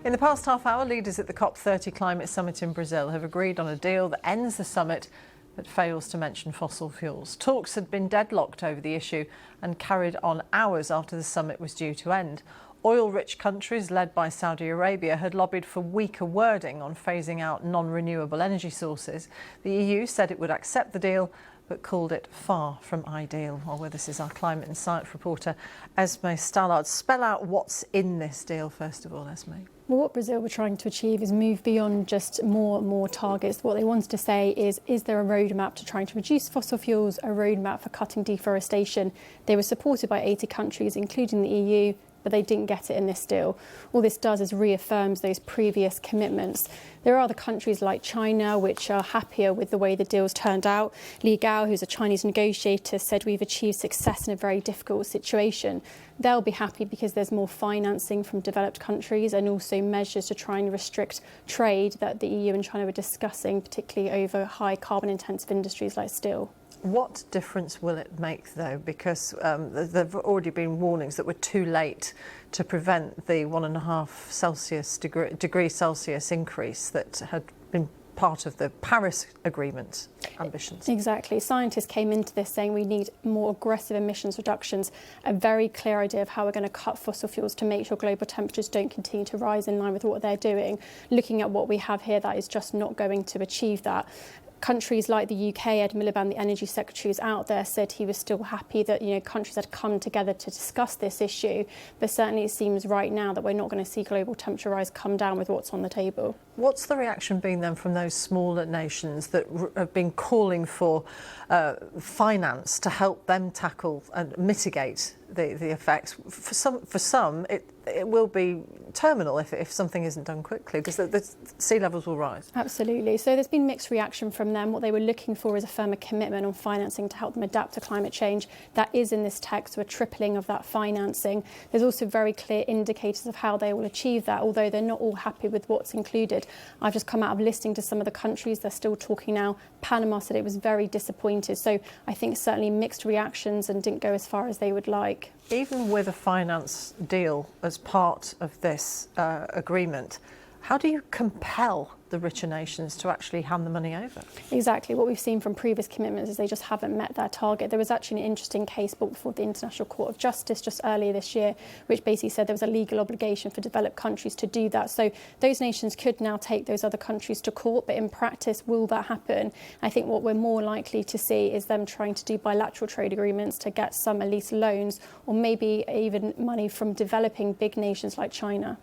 In the past half hour, leaders at the COP30 climate summit in Brazil have agreed on a deal that ends the summit but fails to mention fossil fuels. Talks had been deadlocked over the issue and carried on hours after the summit was due to end. Oil-rich countries led by Saudi Arabia had lobbied for weaker wording on phasing out non-renewable energy sources. The EU said it would accept the deal but called it far from ideal. Well, with us is our climate and science reporter, Esme Stallard. Spell out what's in this deal, first of all, Esme. Well, what Brazil were trying to achieve is move beyond just more and more targets. What they wanted to say is there a roadmap to trying to reduce fossil fuels, a roadmap for cutting deforestation? They were supported by 80 countries, including the EU, but they didn't get it in this deal. All this does is reaffirms those previous commitments. There are other countries like China which are happier with the way the deal's turned out. Li Gao, who's a Chinese negotiator, said we've achieved success in a very difficult situation. They'll be happy because there's more financing from developed countries and also measures to try and restrict trade that the EU and China were discussing, particularly over high carbon intensive industries like steel. What difference will it make, though? Because there have already been warnings that we're too late to prevent the 1.5 degree Celsius increase that had been part of the Paris Agreement ambitions. Exactly. Scientists came into this saying we need more aggressive emissions reductions, a very clear idea of how we're going to cut fossil fuels to make sure global temperatures don't continue to rise in line with what they're doing. Looking at what we have here, that is just not going to achieve that. Countries like the UK, Ed Miliband, the Energy Secretary, was out there, said he was still happy that countries had come together to discuss this issue. But certainly it seems right now that we're not going to see global temperature rise come down with what's on the table. What's the reaction been then from those smaller nations that have been calling for finance to help them tackle and mitigate the effects? For some, it will be terminal if something isn't done quickly, because the sea levels will rise. Absolutely. So there's been mixed reaction from them. What they were looking for is a firmer commitment on financing to help them adapt to climate change. That is in this text, a tripling of that financing. There's also very clear indicators of how they will achieve that, although they're not all happy with what's included. I've just come out of listening to some of the countries. They're still talking now. Panama said it was very disappointed. So I think certainly mixed reactions and didn't go as far as they would like. Even with a finance deal as part of this agreement, how do you compel the richer nations to actually hand the money over? Exactly. What we've seen from previous commitments is they just haven't met their target. There was actually an interesting case brought before the International Court of Justice just earlier this year, which basically said there was a legal obligation for developed countries to do that. So those nations could now take those other countries to court, but in practice, will that happen? I think what we're more likely to see is them trying to do bilateral trade agreements to get some at least loans, or maybe even money from developing big nations like China.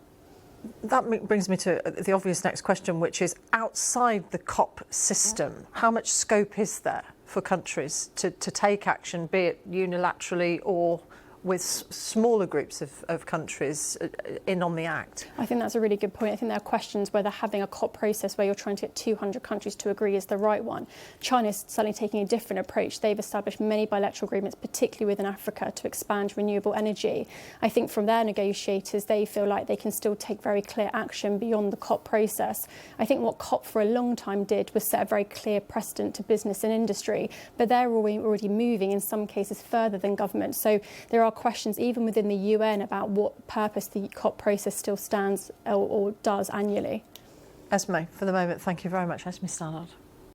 That brings me to the obvious next question, which is outside the COP system, how much scope is there for countries to take action, be it unilaterally or with smaller groups of countries in on the act? I think that's a really good point. I think there are questions whether having a COP process where you're trying to get 200 countries to agree is the right one. China's certainly taking a different approach. They've established many bilateral agreements, particularly within Africa, to expand renewable energy. I think from their negotiators, they feel like they can still take very clear action beyond the COP process. I think what COP for a long time did was set a very clear precedent to business and industry, but they're already moving in some cases further than government. So there are questions even within the UN about what purpose the COP process still stands or does annually. Esme, for the moment, thank you very much. Esme Stallard.